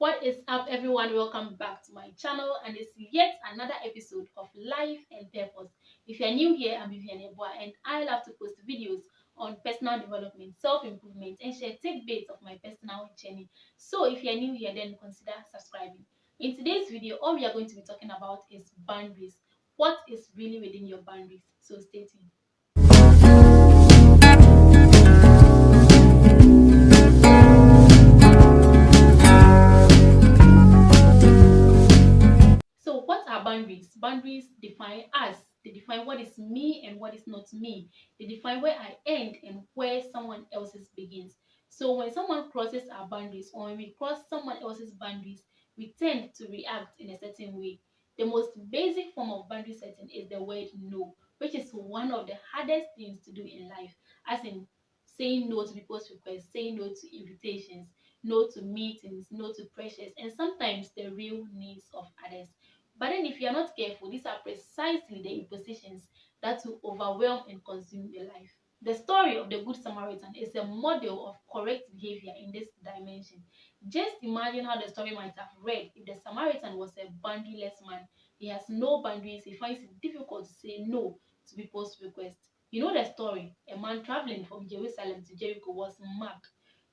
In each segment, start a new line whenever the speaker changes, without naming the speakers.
What is up, everyone? Welcome back to my channel, and it's yet another episode of Life and Purpose. If you're new here, I'm Vivian Eboa, and I love to post videos on personal development, self-improvement, and share tidbits of my personal journey. So if you're new here, then consider subscribing. In today's video, all we are going to be talking about is boundaries. What is really within your boundaries? So stay tuned. So what are boundaries? Boundaries define us. They define what is me and what is not me. They define where I end and where someone else's begins. So when someone crosses our boundaries, or when we cross someone else's boundaries, we tend to react in a certain way. The most basic form of boundary setting is the word no, which is one of the hardest things to do in life, as in saying no to people's requests, saying no to invitations, no to meetings, no to pressures, and sometimes the real needs of others. But then, if you're not careful, these are precisely the impositions that will overwhelm and consume your life. The story of the Good Samaritan is a model of correct behavior in this dimension. Just imagine how the story might have read if the Samaritan was a boundaryless man. He has no boundaries, he finds it difficult to say no to people's requests. You know the story. A man traveling from Jerusalem to Jericho was mugged.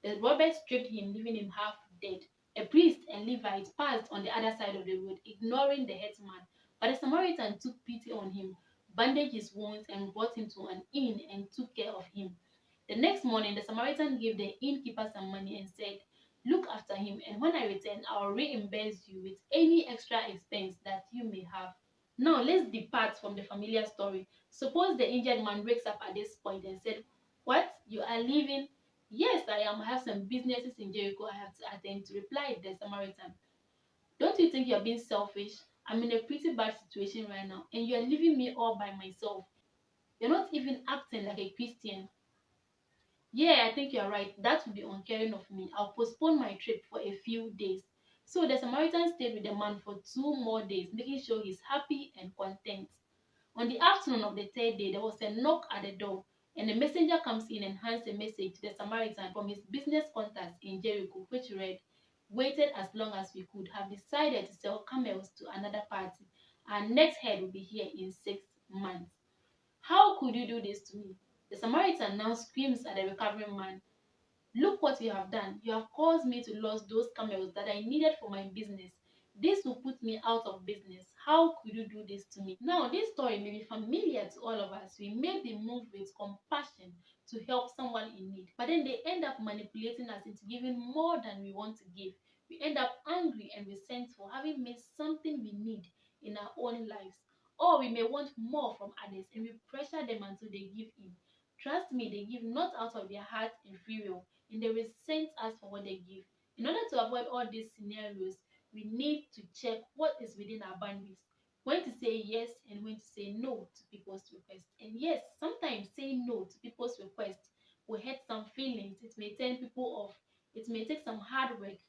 The robbers stripped him, leaving him half dead. A priest and Levite passed on the other side of the road, ignoring the headsman. But the Samaritan took pity on him, bandaged his wounds, and brought him to an inn and took care of him. The next morning, the Samaritan gave the innkeeper some money and said, "Look after him, and when I return, I'll reimburse you with any extra expense that you may have." Now, let's depart from the familiar story. Suppose the injured man wakes up at this point and said, "What? You are leaving?" "Yes, I am. I have some businesses in Jericho I have to attend to," replied the Samaritan. "Don't you think you're being selfish? I'm in a pretty bad situation right now, and you're leaving me all by myself. You're not even acting like a Christian." "Yeah, I think you're right. That would be uncaring of me. I'll postpone my trip for a few days." So the Samaritan stayed with the man for 2 more days, making sure he's happy and content. On the afternoon of the third day, there was a knock at the door, and a messenger comes in and hands a message to the Samaritan from his business contacts in Jericho, which read, "Waited as long as we could, have decided to sell camels to another party. Our next head will be here in 6 months. How could you do this to me?" The Samaritan now screams at the recovering man, "Look what you have done. You have caused me to lose those camels that I needed for my business. This will put me out of business. How could you do this to me?" Now, this story may be familiar to all of us. We may be moved with compassion to help someone in need, but then they end up manipulating us into giving more than we want to give. We end up angry and resentful, having missed something we need in our own lives. Or we may want more from others and we pressure them until they give in. Trust me, they give not out of their heart and free will, and they resent us for what they give. In order to avoid all these scenarios, we need to check what is within our boundaries, when to say yes and when to say no to people's requests. And yes, sometimes saying no to people's requests will hurt some feelings. It may turn people off. It may take some hard work.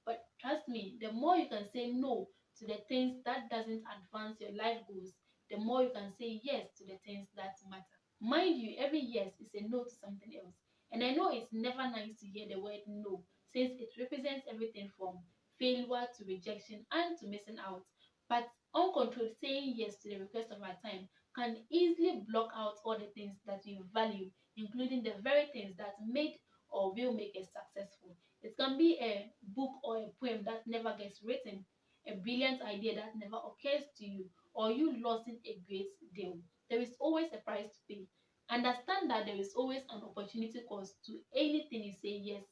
But trust me, the more you can say no to the things that doesn't advance your life goals, the more you can say yes to the things that matter. Mind you, every yes is a no to something else. And I know it's never nice to hear the word no, since it represents everything from failure to rejection and to missing out. But uncontrolled saying yes to the request of our time can easily block out all the things that we value, including the very things that made or will make us successful. It can be a book or a poem that never gets written, a brilliant idea that never occurs to you, or you losing a great deal. There is always a price to pay. Understand that there is always an opportunity cost to anything you say yes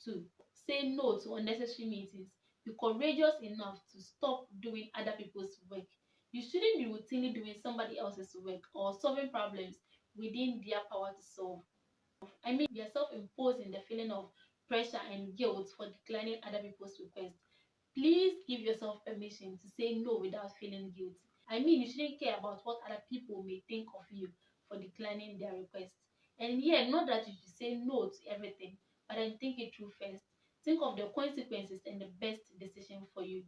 to. Say no to unnecessary meetings. Be courageous enough to stop doing other people's work. You shouldn't be routinely doing somebody else's work or solving problems within their power to solve. I mean, we are self imposing the feeling of pressure and guilt for declining other people's requests. Please give yourself permission to say no without feeling guilty. I mean, you shouldn't care about what other people may think of you for declining their requests. And yeah, not that you should say no to everything, but then think it through first. Think of the consequences and the best decision for you.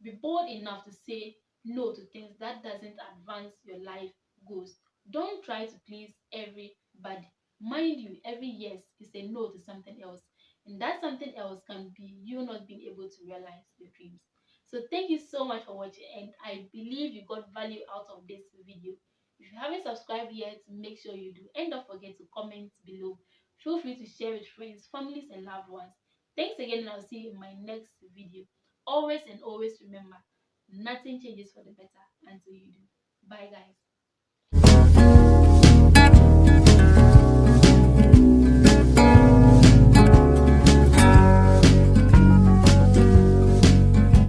Be bold enough to say no to things that doesn't advance your life goals. Don't try to please everybody. Mind you, every yes is a no to something else, and that something else can be you not being able to realize your dreams. So thank you so much for watching, and I believe you got value out of this video. If you haven't subscribed yet, make sure you do, and don't forget to comment below. Feel free to share with friends, families, and loved ones. Thanks again, and I'll see you in my next video. Always and always remember, nothing changes for the better until you do. Bye guys.